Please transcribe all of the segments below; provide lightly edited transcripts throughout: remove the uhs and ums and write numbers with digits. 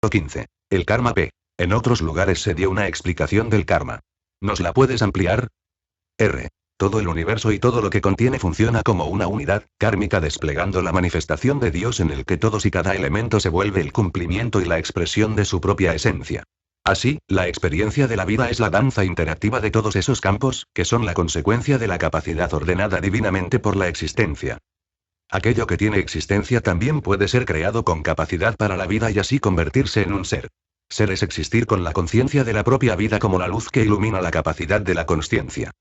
15. El karma P. En otros lugares se dio una explicación del karma. ¿Nos la puedes ampliar? R. Todo el universo y todo lo que contiene funciona como una unidad kármica desplegando la manifestación de Dios en el que todos y cada elemento se vuelve el cumplimiento y la expresión de su propia esencia. Así, la experiencia de la vida es la danza interactiva de todos esos campos, que son la consecuencia de la capacidad ordenada divinamente por la existencia. Aquello que tiene existencia también puede ser creado con capacidad para la vida y así convertirse en un ser. Ser es existir con la conciencia de la propia vida como la luz que ilumina la capacidad de la consciencia.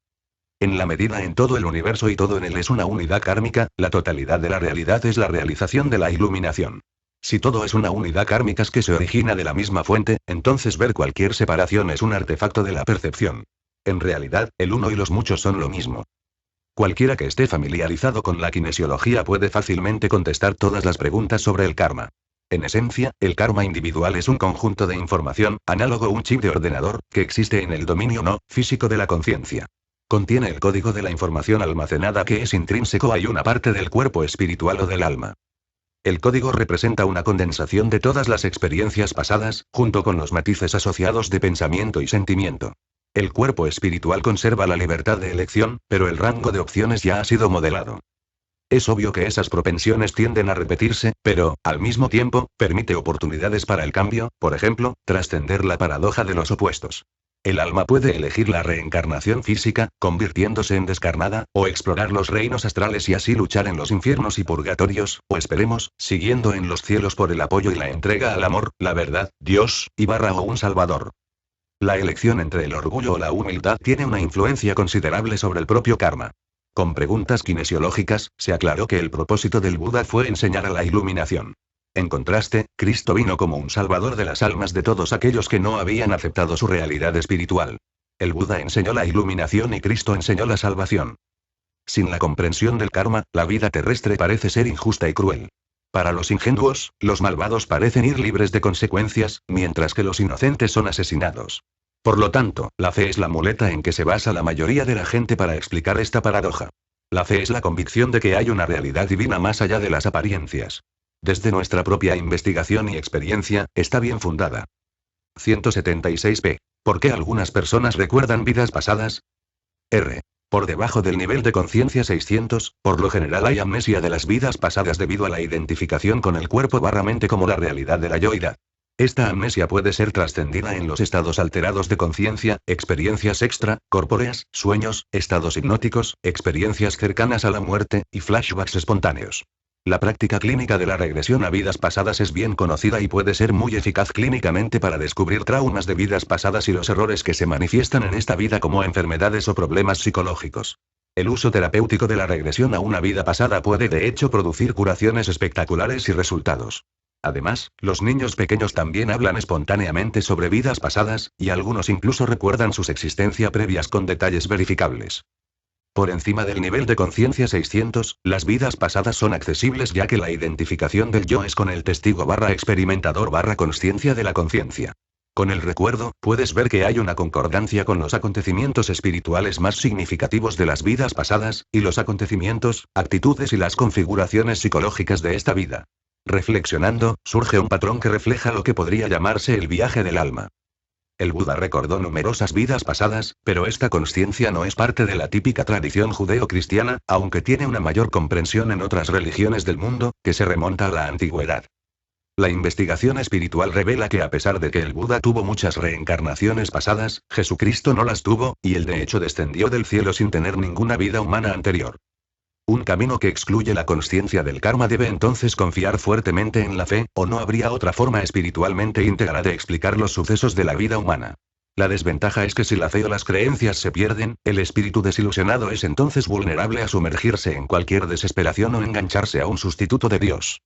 En la medida en todo el universo y todo en él es una unidad kármica, la totalidad de la realidad es la realización de la iluminación. Si todo es una unidad kármica que se origina de la misma fuente, entonces ver cualquier separación es un artefacto de la percepción. En realidad, el uno y los muchos son lo mismo. Cualquiera que esté familiarizado con la kinesiología puede fácilmente contestar todas las preguntas sobre el karma. En esencia, el karma individual es un conjunto de información, análogo a un chip de ordenador, que existe en el dominio no físico de la conciencia. Contiene el código de la información almacenada que es intrínseco a una parte del cuerpo espiritual o del alma. El código representa una condensación de todas las experiencias pasadas, junto con los matices asociados de pensamiento y sentimiento. El cuerpo espiritual conserva la libertad de elección, pero el rango de opciones ya ha sido modelado. Es obvio que esas propensiones tienden a repetirse, pero, al mismo tiempo, permite oportunidades para el cambio, por ejemplo, trascender la paradoja de los opuestos. El alma puede elegir la reencarnación física, convirtiéndose en descarnada, o explorar los reinos astrales y así luchar en los infiernos y purgatorios, o esperemos, siguiendo en los cielos por el apoyo y la entrega al amor, la verdad, Dios, o un salvador. La elección entre el orgullo o la humildad tiene una influencia considerable sobre el propio karma. Con preguntas kinesiológicas, se aclaró que el propósito del Buda fue enseñar a la iluminación. En contraste, Cristo vino como un salvador de las almas de todos aquellos que no habían aceptado su realidad espiritual. El Buda enseñó la iluminación y Cristo enseñó la salvación. Sin la comprensión del karma, la vida terrestre parece ser injusta y cruel. Para los ingenuos, los malvados parecen ir libres de consecuencias, mientras que los inocentes son asesinados. Por lo tanto, la fe es la muleta en que se basa la mayoría de la gente para explicar esta paradoja. La fe es la convicción de que hay una realidad divina más allá de las apariencias. Desde nuestra propia investigación y experiencia, está bien fundada. 176p. ¿Por qué algunas personas recuerdan vidas pasadas? R. Por debajo del nivel de conciencia 600, por lo general hay amnesia de las vidas pasadas debido a la identificación con el cuerpo/mente como la realidad de la yoidad. Esta amnesia puede ser trascendida en los estados alterados de conciencia, experiencias extracorpóreas, sueños, estados hipnóticos, experiencias cercanas a la muerte, y flashbacks espontáneos. La práctica clínica de la regresión a vidas pasadas es bien conocida y puede ser muy eficaz clínicamente para descubrir traumas de vidas pasadas y los errores que se manifiestan en esta vida como enfermedades o problemas psicológicos. El uso terapéutico de la regresión a una vida pasada puede de hecho producir curaciones espectaculares y resultados. Además, los niños pequeños también hablan espontáneamente sobre vidas pasadas, y algunos incluso recuerdan sus existencias previas con detalles verificables. Por encima del nivel de conciencia 600, las vidas pasadas son accesibles ya que la identificación del yo es con el testigo/experimentador/consciencia de la conciencia. Con el recuerdo, puedes ver que hay una concordancia con los acontecimientos espirituales más significativos de las vidas pasadas, y los acontecimientos, actitudes y las configuraciones psicológicas de esta vida. Reflexionando, surge un patrón que refleja lo que podría llamarse el viaje del alma. El Buda recordó numerosas vidas pasadas, pero esta consciencia no es parte de la típica tradición judeo-cristiana, aunque tiene una mayor comprensión en otras religiones del mundo, que se remonta a la antigüedad. La investigación espiritual revela que a pesar de que el Buda tuvo muchas reencarnaciones pasadas, Jesucristo no las tuvo, y él de hecho descendió del cielo sin tener ninguna vida humana anterior. Un camino que excluye la consciencia del karma debe entonces confiar fuertemente en la fe, o no habría otra forma espiritualmente íntegra de explicar los sucesos de la vida humana. La desventaja es que si la fe o las creencias se pierden, el espíritu desilusionado es entonces vulnerable a sumergirse en cualquier desesperación o engancharse a un sustituto de Dios.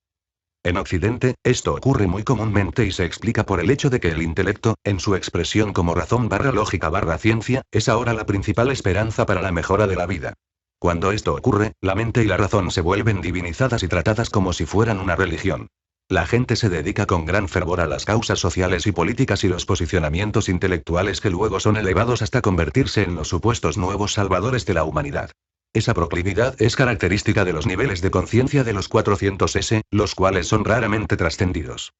En Occidente, esto ocurre muy comúnmente y se explica por el hecho de que el intelecto, en su expresión como razón/lógica/ciencia, es ahora la principal esperanza para la mejora de la vida. Cuando esto ocurre, la mente y la razón se vuelven divinizadas y tratadas como si fueran una religión. La gente se dedica con gran fervor a las causas sociales y políticas y los posicionamientos intelectuales que luego son elevados hasta convertirse en los supuestos nuevos salvadores de la humanidad. Esa proclividad es característica de los niveles de conciencia de los 400S, los cuales son raramente trascendidos.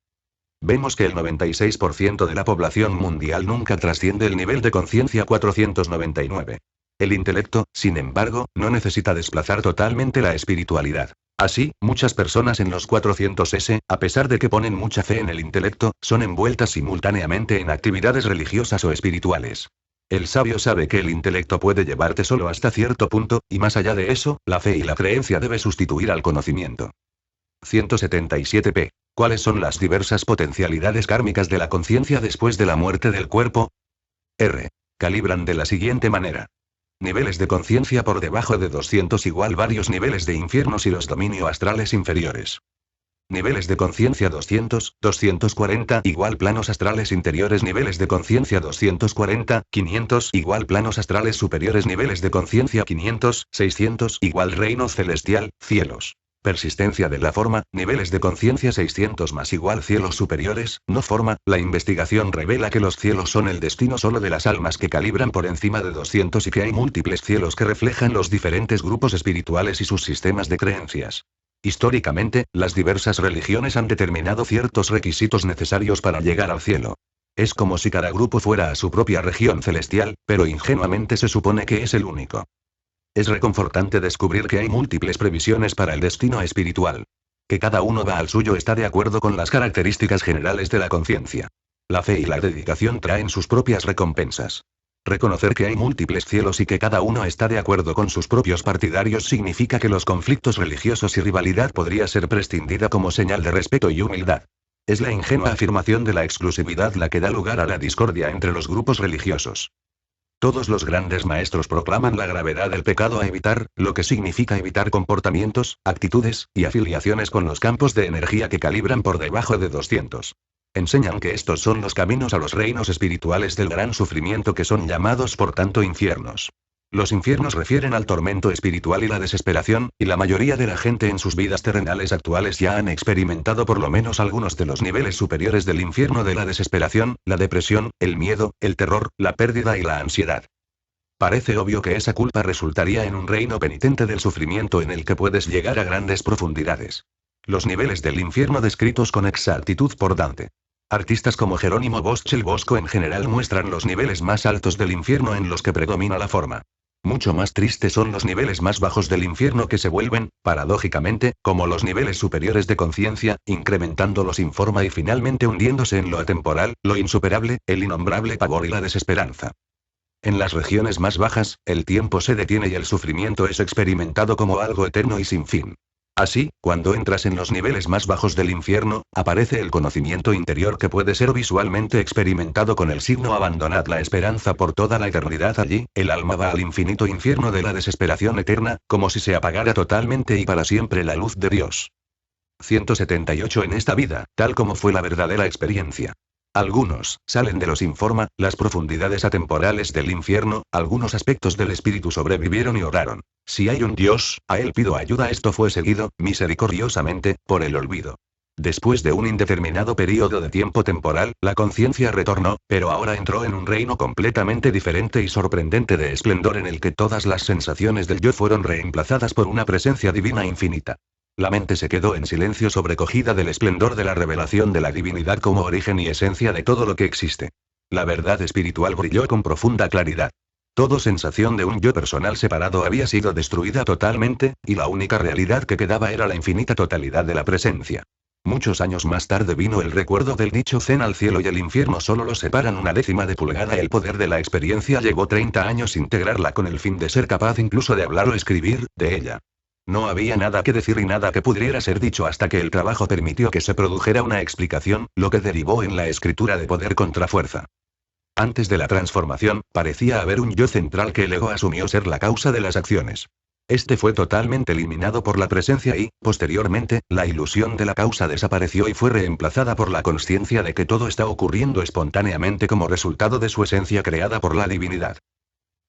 Vemos que el 96% de la población mundial nunca trasciende el nivel de conciencia 499. El intelecto, sin embargo, no necesita desplazar totalmente la espiritualidad. Así, muchas personas en los 400S, a pesar de que ponen mucha fe en el intelecto, son envueltas simultáneamente en actividades religiosas o espirituales. El sabio sabe que el intelecto puede llevarte solo hasta cierto punto, y más allá de eso, la fe y la creencia debe sustituir al conocimiento. 177p. ¿Cuáles son las diversas potencialidades kármicas de la conciencia después de la muerte del cuerpo? R. Calibran de la siguiente manera. Niveles de conciencia por debajo de 200 igual varios niveles de infiernos y los dominio astrales inferiores. Niveles de conciencia 200, 240 igual planos astrales interiores. Niveles de conciencia 240, 500 igual planos astrales superiores. Niveles de conciencia 500, 600 igual reino celestial, cielos. Persistencia de la forma, niveles de conciencia 600 más igual cielos superiores, no forma. La investigación revela que los cielos son el destino solo de las almas que calibran por encima de 200 y que hay múltiples cielos que reflejan los diferentes grupos espirituales y sus sistemas de creencias. Históricamente, las diversas religiones han determinado ciertos requisitos necesarios para llegar al cielo. Es como si cada grupo fuera a su propia región celestial, pero ingenuamente se supone que es el único. Es reconfortante descubrir que hay múltiples previsiones para el destino espiritual. Que cada uno va al suyo está de acuerdo con las características generales de la conciencia. La fe y la dedicación traen sus propias recompensas. Reconocer que hay múltiples cielos y que cada uno está de acuerdo con sus propios partidarios significa que los conflictos religiosos y rivalidad podría ser prescindida como señal de respeto y humildad. Es la ingenua afirmación de la exclusividad la que da lugar a la discordia entre los grupos religiosos. Todos los grandes maestros proclaman la gravedad del pecado a evitar, lo que significa evitar comportamientos, actitudes, y afiliaciones con los campos de energía que calibran por debajo de 200. Enseñan que estos son los caminos a los reinos espirituales del gran sufrimiento que son llamados por tanto infiernos. Los infiernos refieren al tormento espiritual y la desesperación, y la mayoría de la gente en sus vidas terrenales actuales ya han experimentado por lo menos algunos de los niveles superiores del infierno de la desesperación, la depresión, el miedo, el terror, la pérdida y la ansiedad. Parece obvio que esa culpa resultaría en un reino penitente del sufrimiento en el que puedes llegar a grandes profundidades. Los niveles del infierno descritos con exactitud por Dante. Artistas como Jerónimo Bosch el Bosco en general muestran los niveles más altos del infierno en los que predomina la forma. Mucho más tristes son los niveles más bajos del infierno que se vuelven, paradójicamente, como los niveles superiores de conciencia, incrementándolos sin forma y finalmente hundiéndose en lo atemporal, lo insuperable, el innombrable pavor y la desesperanza. En las regiones más bajas, el tiempo se detiene y el sufrimiento es experimentado como algo eterno y sin fin. Así, cuando entras en los niveles más bajos del infierno, aparece el conocimiento interior que puede ser visualmente experimentado con el signo abandonad la esperanza por toda la eternidad allí, el alma va al infinito infierno de la desesperación eterna, como si se apagara totalmente y para siempre la luz de Dios. 178 En esta vida, tal como fue la verdadera experiencia. Algunos salen de los informa, las profundidades atemporales del infierno, algunos aspectos del espíritu sobrevivieron y oraron. Si hay un Dios, a él pido ayuda. Esto fue seguido, misericordiosamente, por el olvido. Después de un indeterminado periodo de tiempo temporal, la conciencia retornó, pero ahora entró en un reino completamente diferente y sorprendente de esplendor en el que todas las sensaciones del yo fueron reemplazadas por una presencia divina infinita. La mente se quedó en silencio sobrecogida del esplendor de la revelación de la divinidad como origen y esencia de todo lo que existe. La verdad espiritual brilló con profunda claridad. Toda sensación de un yo personal separado había sido destruida totalmente, y la única realidad que quedaba era la infinita totalidad de la presencia. Muchos años más tarde vino el recuerdo del dicho zen al cielo y el infierno solo los separan una décima de pulgada. El poder de la experiencia llevó 30 años integrarla con el fin de ser capaz incluso de hablar o escribir de ella. No había nada que decir y nada que pudiera ser dicho hasta que el trabajo permitió que se produjera una explicación, lo que derivó en la escritura de Poder contra Fuerza. Antes de la transformación, parecía haber un yo central que el ego asumió ser la causa de las acciones. Este fue totalmente eliminado por la presencia y, posteriormente, la ilusión de la causa desapareció y fue reemplazada por la consciencia de que todo está ocurriendo espontáneamente como resultado de su esencia creada por la divinidad.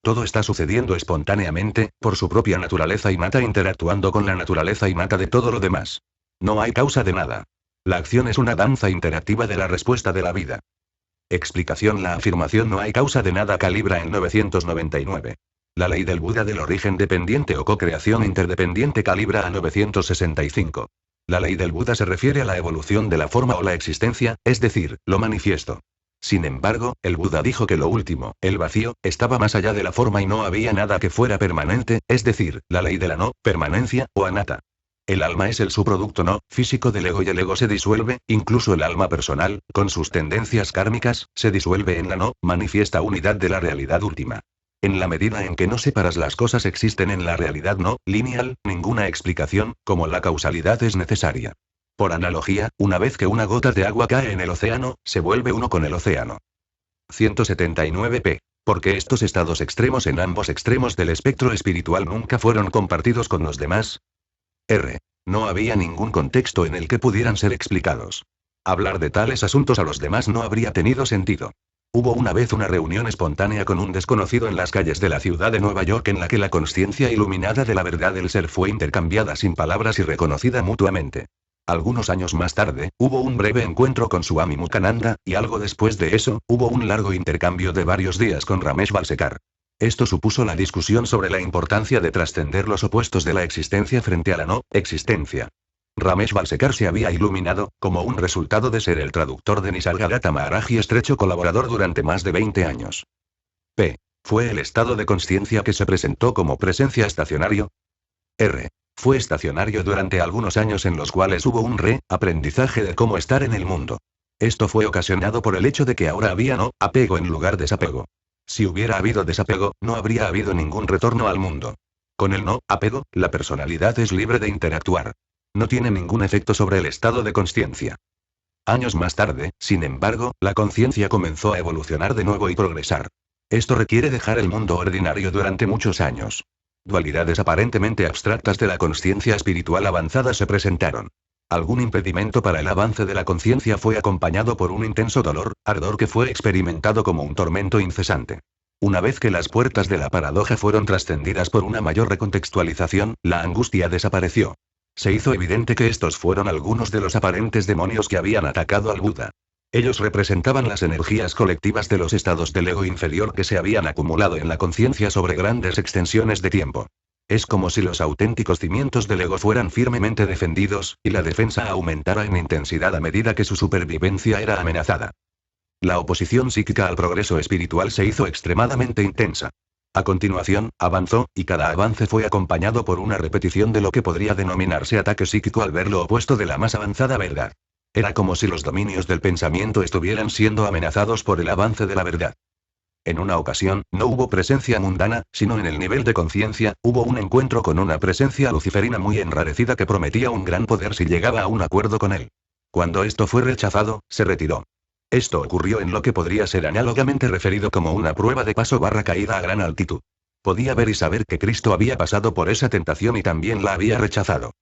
Todo está sucediendo espontáneamente, por su propia naturaleza innata interactuando con la naturaleza innata de todo lo demás. No hay causa de nada. La acción es una danza interactiva de la respuesta de la vida. Explicación: la afirmación no hay causa de nada calibra en 999. La ley del Buda del origen dependiente o co-creación interdependiente calibra a 965. La ley del Buda se refiere a la evolución de la forma o la existencia, es decir, lo manifiesto. Sin embargo, el Buda dijo que lo último, el vacío, estaba más allá de la forma y no había nada que fuera permanente, es decir, la ley de la no permanencia, o anatta. El alma es el subproducto no físico del ego y el ego se disuelve, incluso el alma personal, con sus tendencias kármicas, se disuelve en la no manifiesta unidad de la realidad última. En la medida en que no separas las cosas existen en la realidad no lineal, ninguna explicación, como la causalidad es necesaria. Por analogía, una vez que una gota de agua cae en el océano, se vuelve uno con el océano. 179p. Porque estos estados extremos en ambos extremos del espectro espiritual nunca fueron compartidos con los demás. No había ningún contexto en el que pudieran ser explicados. Hablar de tales asuntos a los demás no habría tenido sentido. Hubo una vez una reunión espontánea con un desconocido en las calles de la ciudad de Nueva York en la que la consciencia iluminada de la verdad del ser fue intercambiada sin palabras y reconocida mutuamente. Algunos años más tarde, hubo un breve encuentro con Swami Mukhananda, y algo después de eso, hubo un largo intercambio de varios días con Ramesh Balsekar. Esto supuso la discusión sobre la importancia de trascender los opuestos de la existencia frente a la no existencia. Ramesh Balsekar se había iluminado, como un resultado de ser el traductor de Nisargadatta Maharaj y estrecho colaborador durante más de 20 años. ¿Fue el estado de consciencia que se presentó como presencia estacionario? Fue estacionario durante algunos años en los cuales hubo un aprendizaje de cómo estar en el mundo. Esto fue ocasionado por el hecho de que ahora había no apego en lugar de desapego. Si hubiera habido desapego, no habría habido ningún retorno al mundo. Con el no apego, la personalidad es libre de interactuar. No tiene ningún efecto sobre el estado de consciencia. Años más tarde, sin embargo, la conciencia comenzó a evolucionar de nuevo y progresar. Esto requiere dejar el mundo ordinario durante muchos años. Dualidades aparentemente abstractas de la conciencia espiritual avanzada se presentaron. Algún impedimento para el avance de la conciencia fue acompañado por un intenso dolor, ardor que fue experimentado como un tormento incesante. Una vez que las puertas de la paradoja fueron trascendidas por una mayor recontextualización, la angustia desapareció. Se hizo evidente que estos fueron algunos de los aparentes demonios que habían atacado al Buda. Ellos representaban las energías colectivas de los estados del ego inferior que se habían acumulado en la conciencia sobre grandes extensiones de tiempo. Es como si los auténticos cimientos del ego fueran firmemente defendidos, y la defensa aumentara en intensidad a medida que su supervivencia era amenazada. La oposición psíquica al progreso espiritual se hizo extremadamente intensa. A continuación, avanzó, y cada avance fue acompañado por una repetición de lo que podría denominarse ataque psíquico al ver lo opuesto de la más avanzada verdad. Era como si los dominios del pensamiento estuvieran siendo amenazados por el avance de la verdad. En una ocasión, no hubo presencia mundana, sino en el nivel de conciencia, hubo un encuentro con una presencia luciferina muy enrarecida que prometía un gran poder si llegaba a un acuerdo con él. Cuando esto fue rechazado, se retiró. Esto ocurrió en lo que podría ser análogamente referido como una prueba de paso / caída a gran altitud. Podía ver y saber que Cristo había pasado por esa tentación y también la había rechazado.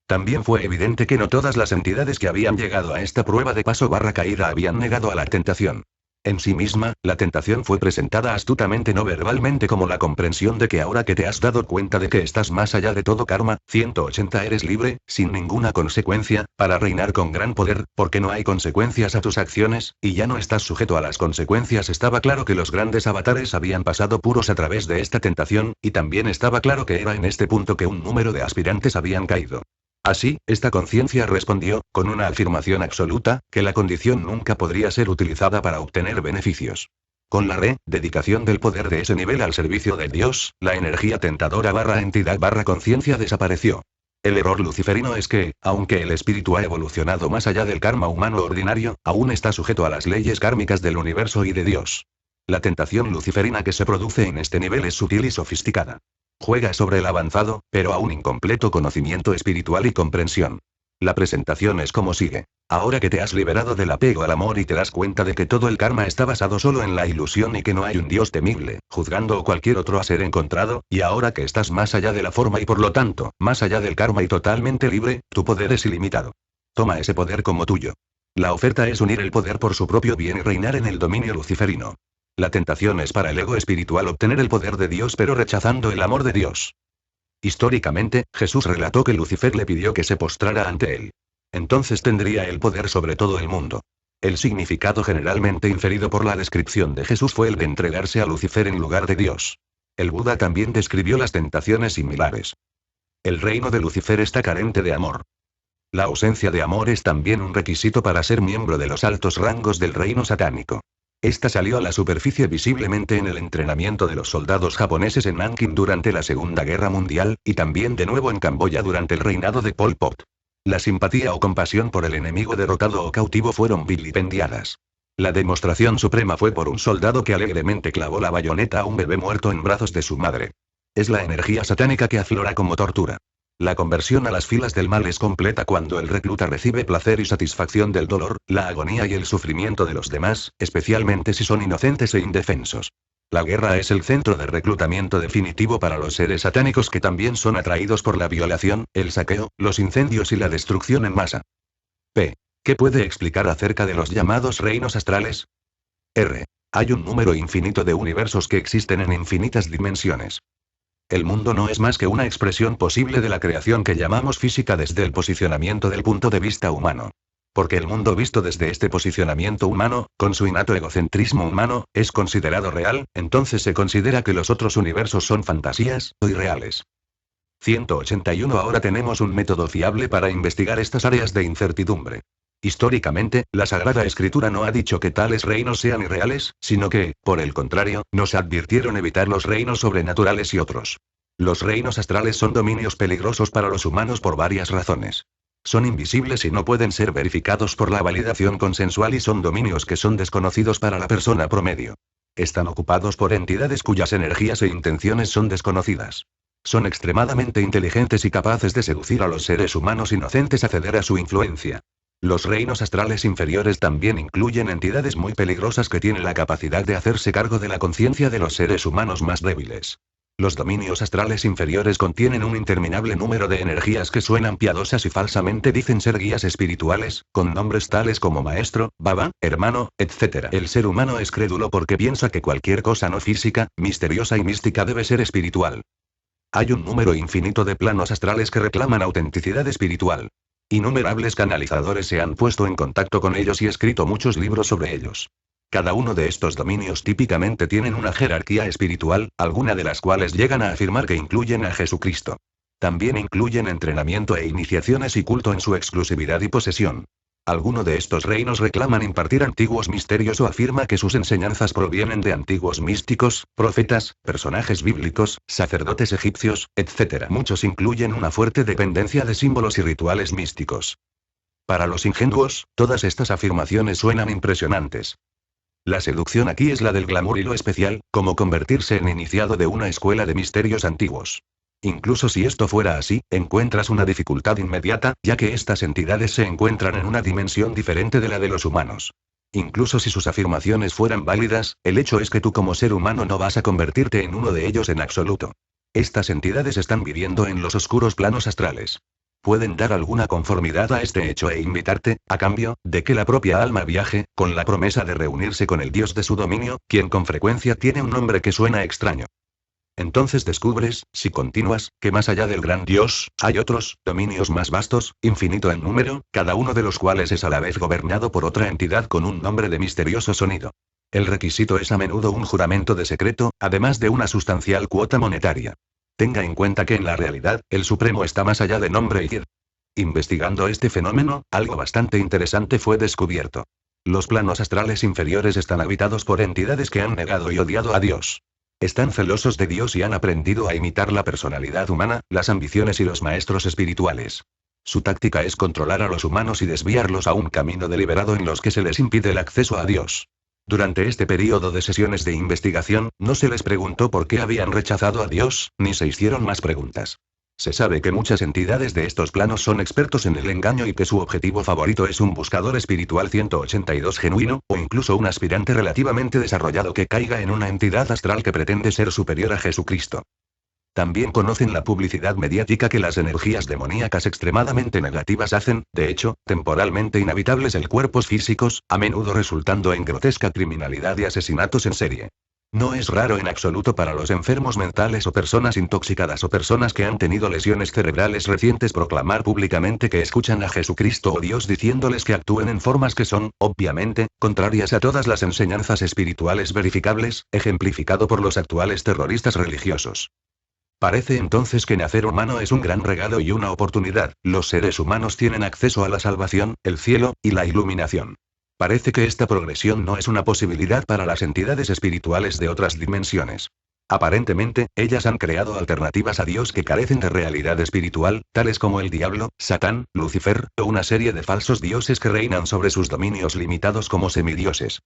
También fue evidente que no todas las entidades que habían llegado a esta prueba de paso / caída habían negado a la tentación. En sí misma, la tentación fue presentada astutamente no verbalmente como la comprensión de que ahora que te has dado cuenta de que estás más allá de todo karma, 180 eres libre, sin ninguna consecuencia, para reinar con gran poder, porque no hay consecuencias a tus acciones, y ya no estás sujeto a las consecuencias. Estaba claro que los grandes avatares habían pasado puros a través de esta tentación, y también estaba claro que era en este punto que un número de aspirantes habían caído. Así, esta conciencia respondió, con una afirmación absoluta, que la condición nunca podría ser utilizada para obtener beneficios. Con la dedicación del poder de ese nivel al servicio de Dios, la energía tentadora / entidad / conciencia desapareció. El error luciferino es que, aunque el espíritu ha evolucionado más allá del karma humano ordinario, aún está sujeto a las leyes kármicas del universo y de Dios. La tentación luciferina que se produce en este nivel es sutil y sofisticada. Juega sobre el avanzado, pero aún incompleto conocimiento espiritual y comprensión. La presentación es como sigue. Ahora que te has liberado del apego al amor y te das cuenta de que todo el karma está basado solo en la ilusión y que no hay un Dios temible, juzgando o cualquier otro a ser encontrado, y ahora que estás más allá de la forma y por lo tanto, más allá del karma y totalmente libre, tu poder es ilimitado. Toma ese poder como tuyo. La oferta es unir el poder por su propio bien y reinar en el dominio luciferino. La tentación es para el ego espiritual obtener el poder de Dios pero rechazando el amor de Dios. Históricamente, Jesús relató que Lucifer le pidió que se postrara ante él. Entonces tendría el poder sobre todo el mundo. El significado generalmente inferido por la descripción de Jesús fue el de entregarse a Lucifer en lugar de Dios. El Buda también describió las tentaciones similares. El reino de Lucifer está carente de amor. La ausencia de amor es también un requisito para ser miembro de los altos rangos del reino satánico. Esta salió a la superficie visiblemente en el entrenamiento de los soldados japoneses en Nanking durante la Segunda Guerra Mundial, y también de nuevo en Camboya durante el reinado de Pol Pot. La simpatía o compasión por el enemigo derrotado o cautivo fueron vilipendiadas. La demostración suprema fue por un soldado que alegremente clavó la bayoneta a un bebé muerto en brazos de su madre. Es la energía satánica que aflora como tortura. La conversión a las filas del mal es completa cuando el recluta recibe placer y satisfacción del dolor, la agonía y el sufrimiento de los demás, especialmente si son inocentes e indefensos. La guerra es el centro de reclutamiento definitivo para los seres satánicos que también son atraídos por la violación, el saqueo, los incendios y la destrucción en masa. P. ¿Qué puede explicar acerca de los llamados reinos astrales? R. Hay un número infinito de universos que existen en infinitas dimensiones. El mundo no es más que una expresión posible de la creación que llamamos física desde el posicionamiento del punto de vista humano. Porque el mundo visto desde este posicionamiento humano, con su innato egocentrismo humano, es considerado real, entonces se considera que los otros universos son fantasías, o irreales. 181 Ahora tenemos un método fiable para investigar estas áreas de incertidumbre. Históricamente, la Sagrada Escritura no ha dicho que tales reinos sean irreales, sino que, por el contrario, nos advirtieron evitar los reinos sobrenaturales y otros. Los reinos astrales son dominios peligrosos para los humanos por varias razones. Son invisibles y no pueden ser verificados por la validación consensual y son dominios que son desconocidos para la persona promedio. Están ocupados por entidades cuyas energías e intenciones son desconocidas. Son extremadamente inteligentes y capaces de seducir a los seres humanos inocentes a ceder a su influencia. Los reinos astrales inferiores también incluyen entidades muy peligrosas que tienen la capacidad de hacerse cargo de la conciencia de los seres humanos más débiles. Los dominios astrales inferiores contienen un interminable número de energías que suenan piadosas y falsamente dicen ser guías espirituales, con nombres tales como maestro, baba, hermano, etc. El ser humano es crédulo porque piensa que cualquier cosa no física, misteriosa y mística debe ser espiritual. Hay un número infinito de planos astrales que reclaman autenticidad espiritual. Innumerables canalizadores se han puesto en contacto con ellos y escrito muchos libros sobre ellos. Cada uno de estos dominios típicamente tienen una jerarquía espiritual, alguna de las cuales llegan a afirmar que incluyen a Jesucristo. También incluyen entrenamiento e iniciaciones y culto en su exclusividad y posesión. Alguno de estos reinos reclaman impartir antiguos misterios o afirma que sus enseñanzas provienen de antiguos místicos, profetas, personajes bíblicos, sacerdotes egipcios, etc. Muchos incluyen una fuerte dependencia de símbolos y rituales místicos. Para los ingenuos, todas estas afirmaciones suenan impresionantes. La seducción aquí es la del glamour y lo especial, como convertirse en iniciado de una escuela de misterios antiguos. Incluso si esto fuera así, encuentras una dificultad inmediata, ya que estas entidades se encuentran en una dimensión diferente de la de los humanos. Incluso si sus afirmaciones fueran válidas, el hecho es que tú como ser humano no vas a convertirte en uno de ellos en absoluto. Estas entidades están viviendo en los oscuros planos astrales. Pueden dar alguna conformidad a este hecho e invitarte, a cambio, de que la propia alma viaje, con la promesa de reunirse con el dios de su dominio, quien con frecuencia tiene un nombre que suena extraño. Entonces descubres, si continúas, que más allá del gran Dios, hay otros, dominios más vastos, infinito en número, cada uno de los cuales es a la vez gobernado por otra entidad con un nombre de misterioso sonido. El requisito es a menudo un juramento de secreto, además de una sustancial cuota monetaria. Tenga en cuenta que en la realidad, el Supremo está más allá de nombre y ir. Investigando este fenómeno, algo bastante interesante fue descubierto. Los planos astrales inferiores están habitados por entidades que han negado y odiado a Dios. Están celosos de Dios y han aprendido a imitar la personalidad humana, las ambiciones y los maestros espirituales. Su táctica es controlar a los humanos y desviarlos a un camino deliberado en los que se les impide el acceso a Dios. Durante este período de sesiones de investigación, no se les preguntó por qué habían rechazado a Dios, ni se hicieron más preguntas. Se sabe que muchas entidades de estos planos son expertos en el engaño y que su objetivo favorito es un buscador espiritual 182 genuino, o incluso un aspirante relativamente desarrollado que caiga en una entidad astral que pretende ser superior a Jesucristo. También conocen la publicidad mediática que las energías demoníacas extremadamente negativas hacen, de hecho, temporalmente inhabitables en cuerpos físicos, a menudo resultando en grotesca criminalidad y asesinatos en serie. No es raro en absoluto para los enfermos mentales o personas intoxicadas o personas que han tenido lesiones cerebrales recientes proclamar públicamente que escuchan a Jesucristo o Dios diciéndoles que actúen en formas que son, obviamente, contrarias a todas las enseñanzas espirituales verificables, ejemplificado por los actuales terroristas religiosos. Parece entonces que nacer humano es un gran regalo y una oportunidad. Los seres humanos tienen acceso a la salvación, el cielo, y la iluminación. Parece que esta progresión no es una posibilidad para las entidades espirituales de otras dimensiones. Aparentemente, ellas han creado alternativas a Dios que carecen de realidad espiritual, tales como el diablo, Satán, Lucifer, o una serie de falsos dioses que reinan sobre sus dominios limitados como semidioses.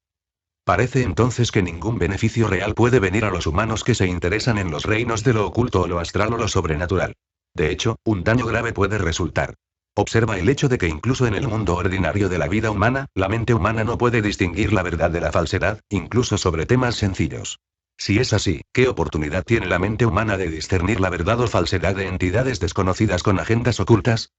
Parece entonces que ningún beneficio real puede venir a los humanos que se interesan en los reinos de lo oculto o lo astral o lo sobrenatural. De hecho, un daño grave puede resultar. Observa el hecho de que incluso en el mundo ordinario de la vida humana, la mente humana no puede distinguir la verdad de la falsedad, incluso sobre temas sencillos. Si es así, ¿qué oportunidad tiene la mente humana de discernir la verdad o falsedad de entidades desconocidas con agendas ocultas?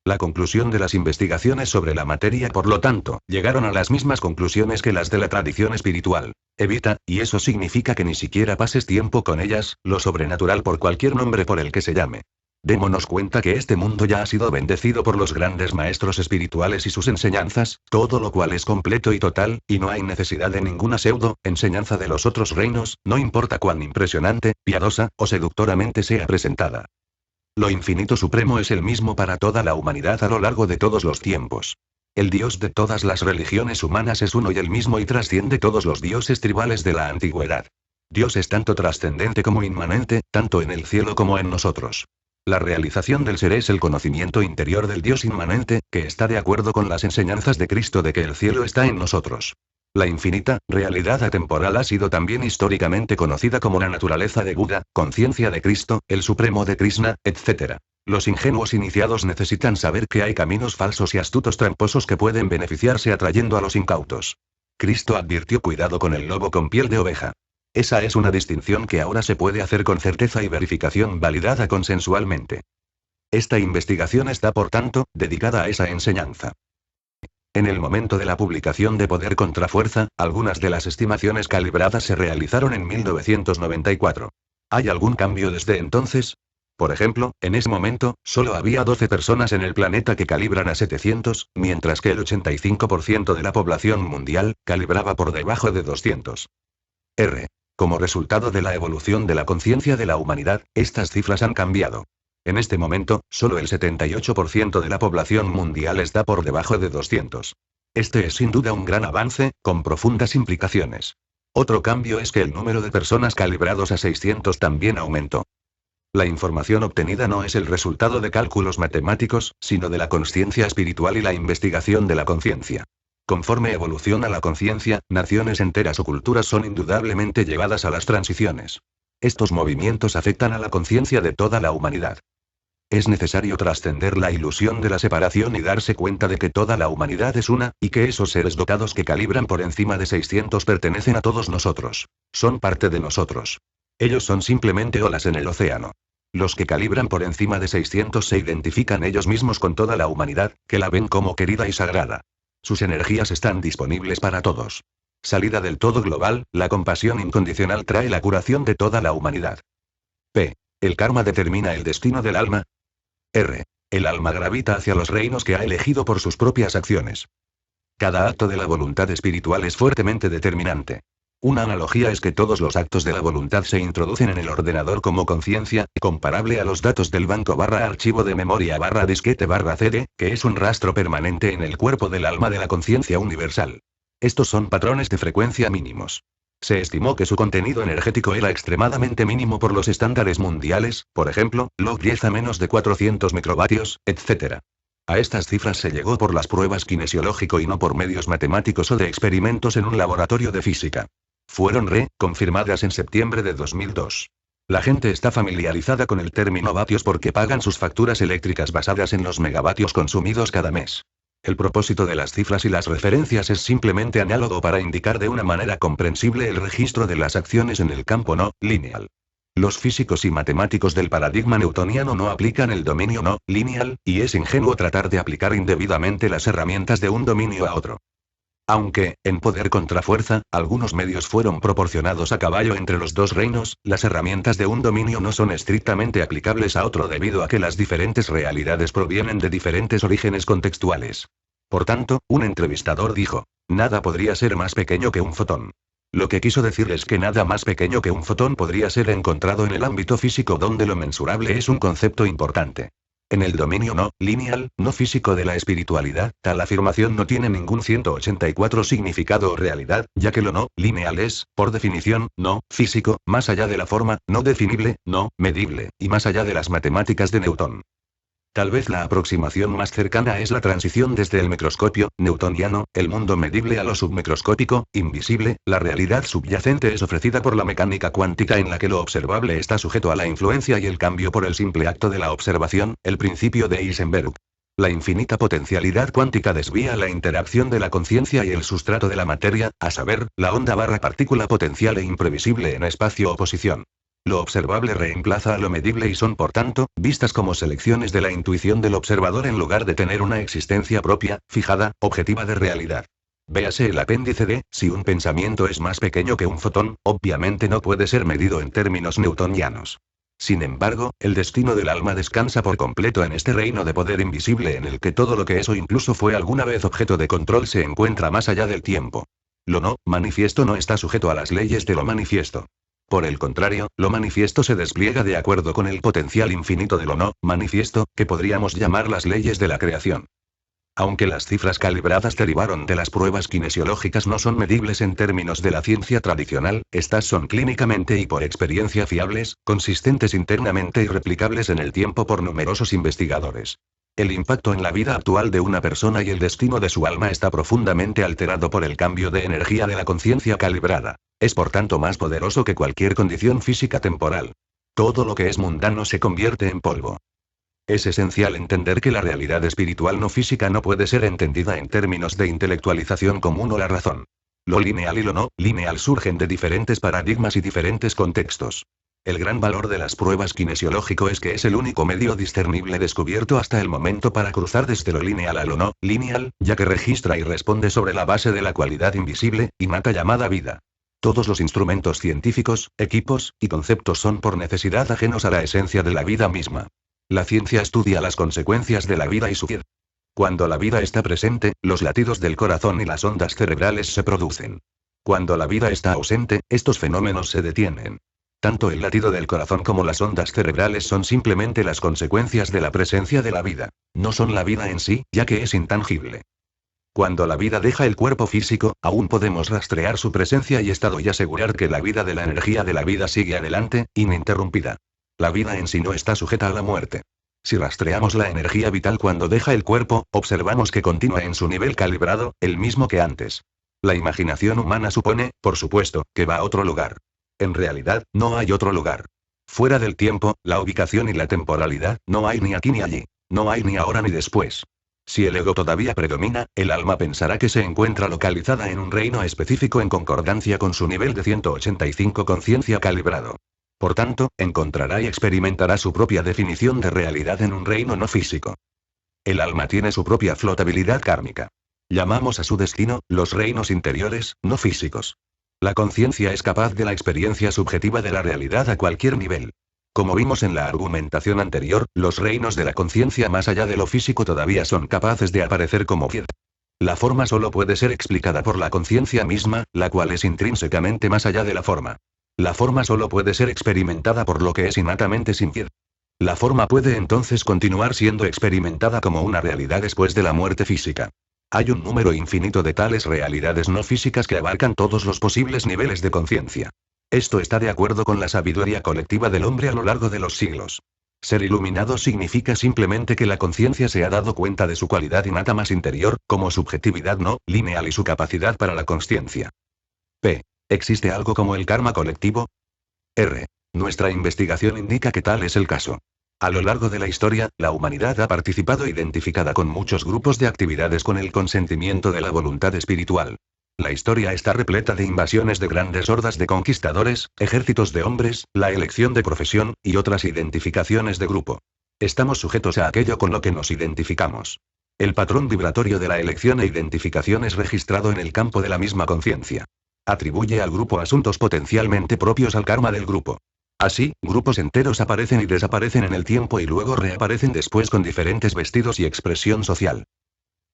La conclusión de las investigaciones sobre la materia, por lo tanto, llegaron a las mismas conclusiones que las de la tradición espiritual. Evita, y eso significa que ni siquiera pases tiempo con ellas, lo sobrenatural por cualquier nombre por el que se llame. Démonos cuenta que este mundo ya ha sido bendecido por los grandes maestros espirituales y sus enseñanzas, todo lo cual es completo y total, y no hay necesidad de ninguna enseñanza de los otros reinos, no importa cuán impresionante, piadosa, o seductoramente sea presentada. Lo infinito supremo es el mismo para toda la humanidad a lo largo de todos los tiempos. El Dios de todas las religiones humanas es uno y el mismo y trasciende todos los dioses tribales de la antigüedad. Dios es tanto trascendente como inmanente, tanto en el cielo como en nosotros. La realización del ser es el conocimiento interior del Dios inmanente, que está de acuerdo con las enseñanzas de Cristo de que el cielo está en nosotros. La infinita, realidad atemporal ha sido también históricamente conocida como la naturaleza de Buda, conciencia de Cristo, el supremo de Krishna, etc. Los ingenuos iniciados necesitan saber que hay caminos falsos y astutos tramposos que pueden beneficiarse atrayendo a los incautos. Cristo advirtió: cuidado con el lobo con piel de oveja. Esa es una distinción que ahora se puede hacer con certeza y verificación validada consensualmente. Esta investigación está, por tanto, dedicada a esa enseñanza. En el momento de la publicación de Poder contra Fuerza, algunas de las estimaciones calibradas se realizaron en 1994. ¿Hay algún cambio desde entonces? Por ejemplo, en ese momento, solo había 12 personas en el planeta que calibran a 700, mientras que el 85% de la población mundial calibraba por debajo de 200. Como resultado de la evolución de la conciencia de la humanidad, estas cifras han cambiado. En este momento, solo el 78% de la población mundial está por debajo de 200. Este es sin duda un gran avance, con profundas implicaciones. Otro cambio es que el número de personas calibrados a 600 también aumentó. La información obtenida no es el resultado de cálculos matemáticos, sino de la consciencia espiritual y la investigación de la conciencia. Conforme evoluciona la conciencia, naciones enteras o culturas son indudablemente llevadas a las transiciones. Estos movimientos afectan a la conciencia de toda la humanidad. Es necesario trascender la ilusión de la separación y darse cuenta de que toda la humanidad es una, y que esos seres dotados que calibran por encima de 600 pertenecen a todos nosotros. Son parte de nosotros. Ellos son simplemente olas en el océano. Los que calibran por encima de 600 se identifican ellos mismos con toda la humanidad, que la ven como querida y sagrada. Sus energías están disponibles para todos. Salida del todo global, la compasión incondicional trae la curación de toda la humanidad. ¿El karma determina el destino del alma? El alma gravita hacia los reinos que ha elegido por sus propias acciones. Cada acto de la voluntad espiritual es fuertemente determinante. Una analogía es que todos los actos de la voluntad se introducen en el ordenador como conciencia, comparable a los datos del banco /archivo de memoria /disquete /cd, que es un rastro permanente en el cuerpo del alma de la conciencia universal. Estos son patrones de frecuencia mínimos. Se estimó que su contenido energético era extremadamente mínimo por los estándares mundiales, por ejemplo, log 10 a menos de 400 microvatios, etc. A estas cifras se llegó por las pruebas kinesiológico y no por medios matemáticos o de experimentos en un laboratorio de física. Fueron confirmadas en septiembre de 2002. La gente está familiarizada con el término vatios porque pagan sus facturas eléctricas basadas en los megavatios consumidos cada mes. El propósito de las cifras y las referencias es simplemente análogo para indicar de una manera comprensible el registro de las acciones en el campo no lineal. Los físicos y matemáticos del paradigma newtoniano no aplican el dominio no lineal, y es ingenuo tratar de aplicar indebidamente las herramientas de un dominio a otro. Aunque, en Poder contra Fuerza, algunos medios fueron proporcionados a caballo entre los dos reinos, las herramientas de un dominio no son estrictamente aplicables a otro debido a que las diferentes realidades provienen de diferentes orígenes contextuales. Por tanto, un entrevistador dijo: nada podría ser más pequeño que un fotón. Lo que quiso decir es que nada más pequeño que un fotón podría ser encontrado en el ámbito físico donde lo mensurable es un concepto importante. En el dominio no lineal, no físico de la espiritualidad, tal afirmación no tiene ningún 184 significado o realidad, ya que lo no lineal es, por definición, no físico, más allá de la forma, no definible, no medible, y más allá de las matemáticas de Newton. Tal vez la aproximación más cercana es la transición desde el microscopio newtoniano, el mundo medible, a lo submicroscópico, invisible. La realidad subyacente es ofrecida por la mecánica cuántica, en la que lo observable está sujeto a la influencia y el cambio por el simple acto de la observación, el principio de Heisenberg. La infinita potencialidad cuántica desvía la interacción de la conciencia y el sustrato de la materia, a saber, la onda barra partícula potencial e imprevisible en espacio o posición. Lo observable reemplaza a lo medible y son por tanto, vistas como selecciones de la intuición del observador en lugar de tener una existencia propia, fijada, objetiva de realidad. Véase el apéndice D. Si un pensamiento es más pequeño que un fotón, obviamente no puede ser medido en términos newtonianos. Sin embargo, el destino del alma descansa por completo en este reino de poder invisible en el que todo lo que es o incluso fue alguna vez objeto de control se encuentra más allá del tiempo. Lo no manifiesto no está sujeto a las leyes de lo manifiesto. Por el contrario, lo manifiesto se despliega de acuerdo con el potencial infinito de lo no manifiesto, que podríamos llamar las leyes de la creación. Aunque las cifras calibradas derivaron de las pruebas kinesiológicas no son medibles en términos de la ciencia tradicional, estas son clínicamente y por experiencia fiables, consistentes internamente y replicables en el tiempo por numerosos investigadores. El impacto en la vida actual de una persona y el destino de su alma está profundamente alterado por el cambio de energía de la conciencia calibrada. Es por tanto más poderoso que cualquier condición física temporal. Todo lo que es mundano se convierte en polvo. Es esencial entender que la realidad espiritual no física no puede ser entendida en términos de intelectualización común o la razón. Lo lineal y lo no lineal surgen de diferentes paradigmas y diferentes contextos. El gran valor de las pruebas kinesiológico es que es el único medio discernible descubierto hasta el momento para cruzar desde lo lineal a lo no lineal, ya que registra y responde sobre la base de la cualidad invisible, innata llamada vida. Todos los instrumentos científicos, equipos y conceptos son por necesidad ajenos a la esencia de la vida misma. La ciencia estudia las consecuencias de la vida y su vida. Cuando la vida está presente, los latidos del corazón y las ondas cerebrales se producen. Cuando la vida está ausente, estos fenómenos se detienen. Tanto el latido del corazón como las ondas cerebrales son simplemente las consecuencias de la presencia de la vida. No son la vida en sí, ya que es intangible. Cuando la vida deja el cuerpo físico, aún podemos rastrear su presencia y estado y asegurar que la vida de la energía de la vida sigue adelante, ininterrumpida. La vida en sí no está sujeta a la muerte. Si rastreamos la energía vital cuando deja el cuerpo, observamos que continúa en su nivel calibrado, el mismo que antes. La imaginación humana supone, por supuesto, que va a otro lugar. En realidad, no hay otro lugar. Fuera del tiempo, la ubicación y la temporalidad, no hay ni aquí ni allí. No hay ni ahora ni después. Si el ego todavía predomina, el alma pensará que se encuentra localizada en un reino específico en concordancia con su nivel de 185 conciencia calibrado. Por tanto, encontrará y experimentará su propia definición de realidad en un reino no físico. El alma tiene su propia flotabilidad kármica. Llamamos a su destino, los reinos interiores, no físicos. La conciencia es capaz de la experiencia subjetiva de la realidad a cualquier nivel. Como vimos en la argumentación anterior, los reinos de la conciencia más allá de lo físico todavía son capaces de aparecer como fiat. La forma solo puede ser explicada por la conciencia misma, la cual es intrínsecamente más allá de la forma. La forma solo puede ser experimentada por lo que es innatamente sin fiat. La forma puede entonces continuar siendo experimentada como una realidad después de la muerte física. Hay un número infinito de tales realidades no físicas que abarcan todos los posibles niveles de conciencia. Esto está de acuerdo con la sabiduría colectiva del hombre a lo largo de los siglos. Ser iluminado significa simplemente que la conciencia se ha dado cuenta de su cualidad innata más interior, como subjetividad no lineal y su capacidad para la consciencia. P. ¿Existe algo como el karma colectivo? R. Nuestra investigación indica que tal es el caso. A lo largo de la historia, la humanidad ha participado identificada con muchos grupos de actividades con el consentimiento de la voluntad espiritual. La historia está repleta de invasiones de grandes hordas de conquistadores, ejércitos de hombres, la elección de profesión, y otras identificaciones de grupo. Estamos sujetos a aquello con lo que nos identificamos. El patrón vibratorio de la elección e identificación es registrado en el campo de la misma conciencia. Atribuye al grupo asuntos potencialmente propios al karma del grupo. Así, grupos enteros aparecen y desaparecen en el tiempo y luego reaparecen después con diferentes vestidos y expresión social.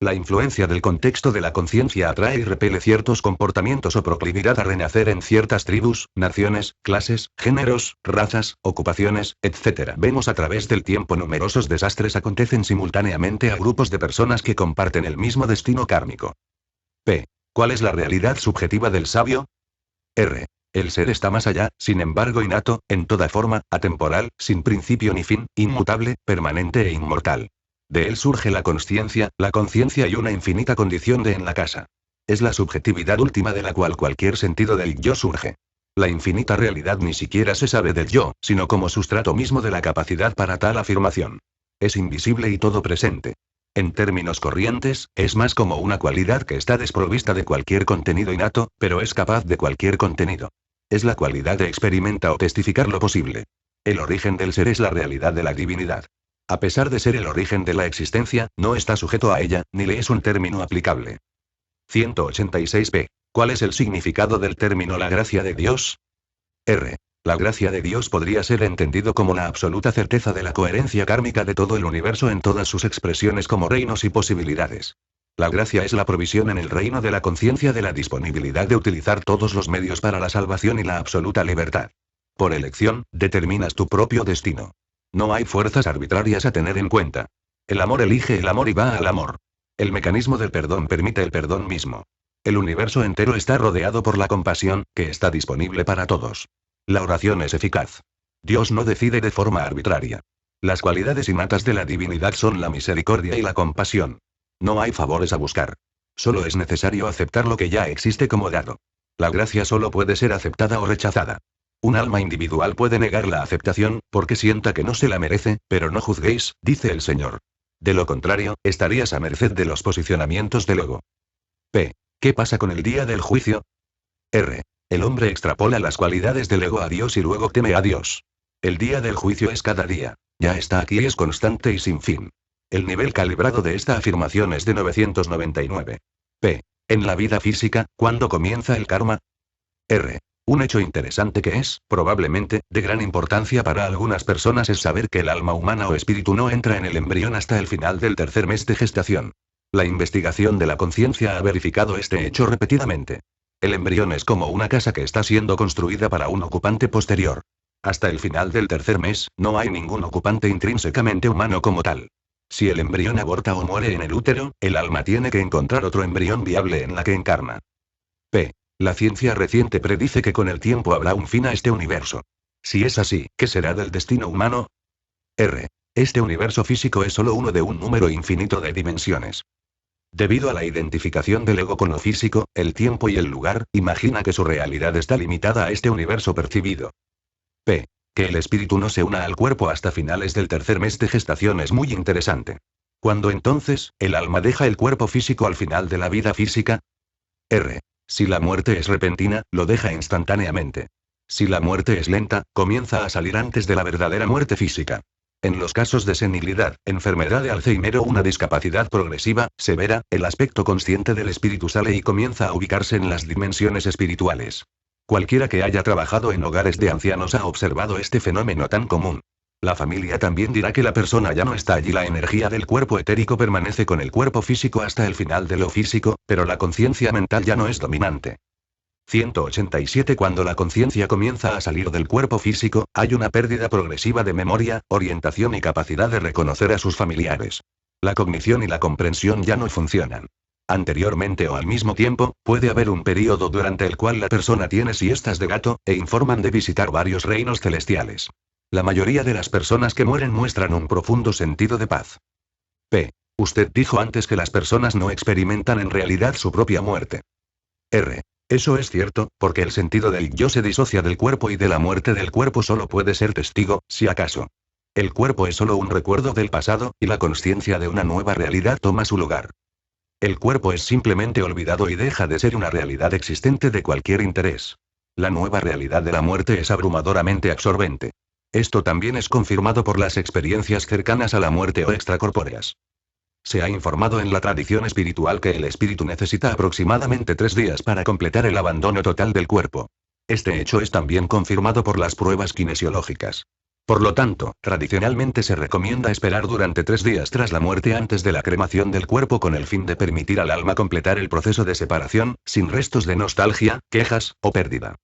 La influencia del contexto de la conciencia atrae y repele ciertos comportamientos o proclividad a renacer en ciertas tribus, naciones, clases, géneros, razas, ocupaciones, etc. Vemos a través del tiempo numerosos desastres acontecen simultáneamente a grupos de personas que comparten el mismo destino kármico. P. ¿Cuál es la realidad subjetiva del sabio? R. El ser está más allá, sin embargo innato, en toda forma, atemporal, sin principio ni fin, inmutable, permanente e inmortal. De él surge la conciencia y una infinita condición de en la casa. Es la subjetividad última de la cual cualquier sentido del yo surge. La infinita realidad ni siquiera se sabe del yo, sino como sustrato mismo de la capacidad para tal afirmación. Es invisible y todo presente. En términos corrientes, es más como una cualidad que está desprovista de cualquier contenido innato, pero es capaz de cualquier contenido. Es la cualidad de experimenta o testificar lo posible. El origen del ser es la realidad de la divinidad. A pesar de ser el origen de la existencia, no está sujeto a ella, ni le es un término aplicable. 186p. ¿Cuál es el significado del término la gracia de Dios? R. La gracia de Dios podría ser entendido como la absoluta certeza de la coherencia kármica de todo el universo en todas sus expresiones como reinos y posibilidades. La gracia es la provisión en el reino de la conciencia de la disponibilidad de utilizar todos los medios para la salvación y la absoluta libertad. Por elección, determinas tu propio destino. No hay fuerzas arbitrarias a tener en cuenta. El amor elige el amor y va al amor. El mecanismo del perdón permite el perdón mismo. El universo entero está rodeado por la compasión, que está disponible para todos. La oración es eficaz. Dios no decide de forma arbitraria. Las cualidades innatas de la divinidad son la misericordia y la compasión. No hay favores a buscar. Solo es necesario aceptar lo que ya existe como dado. La gracia solo puede ser aceptada o rechazada. Un alma individual puede negar la aceptación, porque sienta que no se la merece, pero no juzguéis, dice el Señor. De lo contrario, estarías a merced de los posicionamientos del ego. P. ¿Qué pasa con el día del juicio? R. El hombre extrapola las cualidades del ego a Dios y luego teme a Dios. El día del juicio es cada día. Ya está aquí y es constante y sin fin. El nivel calibrado de esta afirmación es de 999. P. En la vida física, ¿cuándo comienza el karma? R. Un hecho interesante que es, probablemente, de gran importancia para algunas personas es saber que el alma humana o espíritu no entra en el embrión hasta el final del tercer mes de gestación. La investigación de la conciencia ha verificado este hecho repetidamente. El embrión es como una casa que está siendo construida para un ocupante posterior. Hasta el final del tercer mes, no hay ningún ocupante intrínsecamente humano como tal. Si el embrión aborta o muere en el útero, el alma tiene que encontrar otro embrión viable en la que encarna. P. La ciencia reciente predice que con el tiempo habrá un fin a este universo. Si es así, ¿qué será del destino humano? R. Este universo físico es solo uno de un número infinito de dimensiones. Debido a la identificación del ego con lo físico, el tiempo y el lugar, imagina que su realidad está limitada a este universo percibido. P. Que el espíritu no se una al cuerpo hasta finales del tercer mes de gestación es muy interesante. ¿Cuándo entonces, el alma deja el cuerpo físico al final de la vida física? R. Si la muerte es repentina, lo deja instantáneamente. Si la muerte es lenta, comienza a salir antes de la verdadera muerte física. En los casos de senilidad, enfermedad de Alzheimer o una discapacidad progresiva, severa, el aspecto consciente del espíritu sale y comienza a ubicarse en las dimensiones espirituales. Cualquiera que haya trabajado en hogares de ancianos ha observado este fenómeno tan común. La familia también dirá que la persona ya no está allí, la energía del cuerpo etérico permanece con el cuerpo físico hasta el final de lo físico, pero la conciencia mental ya no es dominante. 187 Cuando la conciencia comienza a salir del cuerpo físico, hay una pérdida progresiva de memoria, orientación y capacidad de reconocer a sus familiares. La cognición y la comprensión ya no funcionan. Anteriormente o al mismo tiempo, puede haber un período durante el cual la persona tiene siestas de gato, e informan de visitar varios reinos celestiales. La mayoría de las personas que mueren muestran un profundo sentido de paz. P. Usted dijo antes que las personas no experimentan en realidad su propia muerte. R. Eso es cierto, porque el sentido del yo se disocia del cuerpo y de la muerte del cuerpo solo puede ser testigo, si acaso. El cuerpo es solo un recuerdo del pasado, y la consciencia de una nueva realidad toma su lugar. El cuerpo es simplemente olvidado y deja de ser una realidad existente de cualquier interés. La nueva realidad de la muerte es abrumadoramente absorbente. Esto también es confirmado por las experiencias cercanas a la muerte o extracorpóreas. Se ha informado en la tradición espiritual que el espíritu necesita aproximadamente 3 días para completar el abandono total del cuerpo. Este hecho es también confirmado por las pruebas kinesiológicas. Por lo tanto, tradicionalmente se recomienda esperar durante 3 días tras la muerte antes de la cremación del cuerpo con el fin de permitir al alma completar el proceso de separación, sin restos de nostalgia, quejas, o pérdida.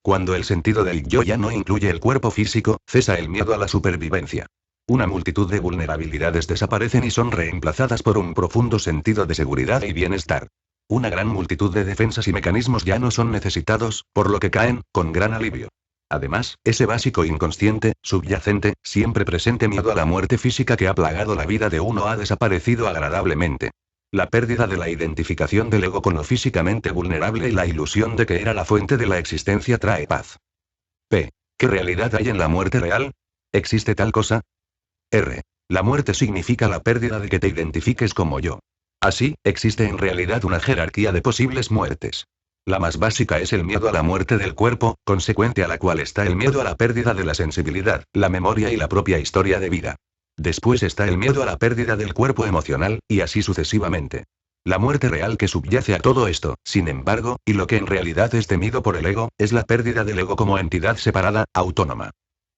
Cuando el sentido del yo ya no incluye el cuerpo físico, cesa el miedo a la supervivencia. Una multitud de vulnerabilidades desaparecen y son reemplazadas por un profundo sentido de seguridad y bienestar. Una gran multitud de defensas y mecanismos ya no son necesitados, por lo que caen, con gran alivio. Además, ese básico inconsciente, subyacente, siempre presente miedo a la muerte física que ha plagado la vida de uno ha desaparecido agradablemente. La pérdida de la identificación del ego con lo físicamente vulnerable y la ilusión de que era la fuente de la existencia trae paz. P. ¿Qué realidad hay en la muerte real? ¿Existe tal cosa? R. La muerte significa la pérdida de que te identifiques como yo. Así, existe en realidad una jerarquía de posibles muertes. La más básica es el miedo a la muerte del cuerpo, consecuente a la cual está el miedo a la pérdida de la sensibilidad, la memoria y la propia historia de vida. Después está el miedo a la pérdida del cuerpo emocional, y así sucesivamente. La muerte real que subyace a todo esto, sin embargo, y lo que en realidad es temido por el ego, es la pérdida del ego como entidad separada, autónoma.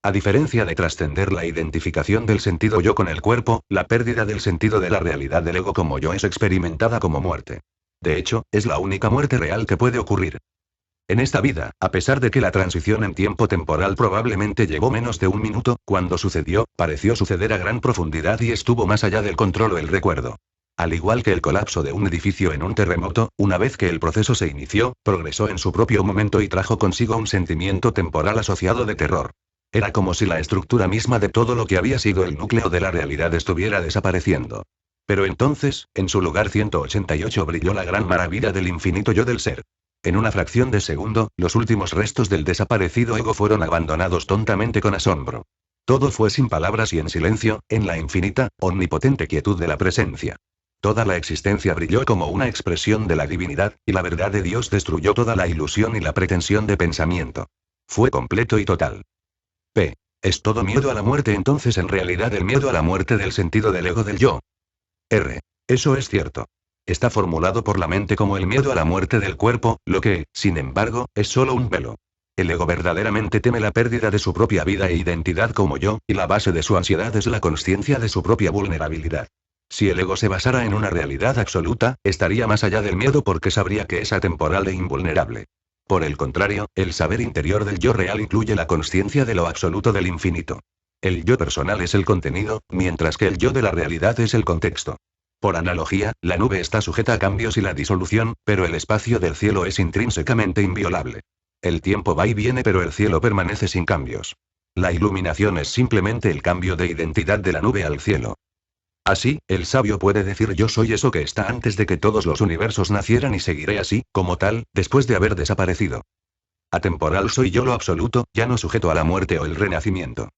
A diferencia de trascender la identificación del sentido yo con el cuerpo, la pérdida del sentido de la realidad del ego como yo es experimentada como muerte. De hecho, es la única muerte real que puede ocurrir. En esta vida, a pesar de que la transición en tiempo temporal probablemente llevó menos de un minuto, cuando sucedió, pareció suceder a gran profundidad y estuvo más allá del control o el recuerdo. Al igual que el colapso de un edificio en un terremoto, una vez que el proceso se inició, progresó en su propio momento y trajo consigo un sentimiento temporal asociado de terror. Era como si la estructura misma de todo lo que había sido el núcleo de la realidad estuviera desapareciendo. Pero entonces, en su lugar 188 brilló la gran maravilla del infinito yo del ser. En una fracción de segundo, los últimos restos del desaparecido ego fueron abandonados tontamente con asombro. Todo fue sin palabras y en silencio, en la infinita, omnipotente quietud de la presencia. Toda la existencia brilló como una expresión de la divinidad, y la verdad de Dios destruyó toda la ilusión y la pretensión de pensamiento. Fue completo y total. P. ¿Es todo miedo a la muerte entonces en realidad el miedo a la muerte del sentido del ego del yo? R. Eso es cierto. Está formulado por la mente como el miedo a la muerte del cuerpo, lo que, sin embargo, es solo un velo. El ego verdaderamente teme la pérdida de su propia vida e identidad como yo, y la base de su ansiedad es la consciencia de su propia vulnerabilidad. Si el ego se basara en una realidad absoluta, estaría más allá del miedo porque sabría que es atemporal e invulnerable. Por el contrario, el saber interior del yo real incluye la consciencia de lo absoluto del infinito. El yo personal es el contenido, mientras que el yo de la realidad es el contexto. Por analogía, la nube está sujeta a cambios y la disolución, pero el espacio del cielo es intrínsecamente inviolable. El tiempo va y viene pero el cielo permanece sin cambios. La iluminación es simplemente el cambio de identidad de la nube al cielo. Así, el sabio puede decir yo soy eso que está antes de que todos los universos nacieran y seguiré así, como tal, después de haber desaparecido. Atemporal soy yo lo absoluto, ya no sujeto a la muerte o el renacimiento.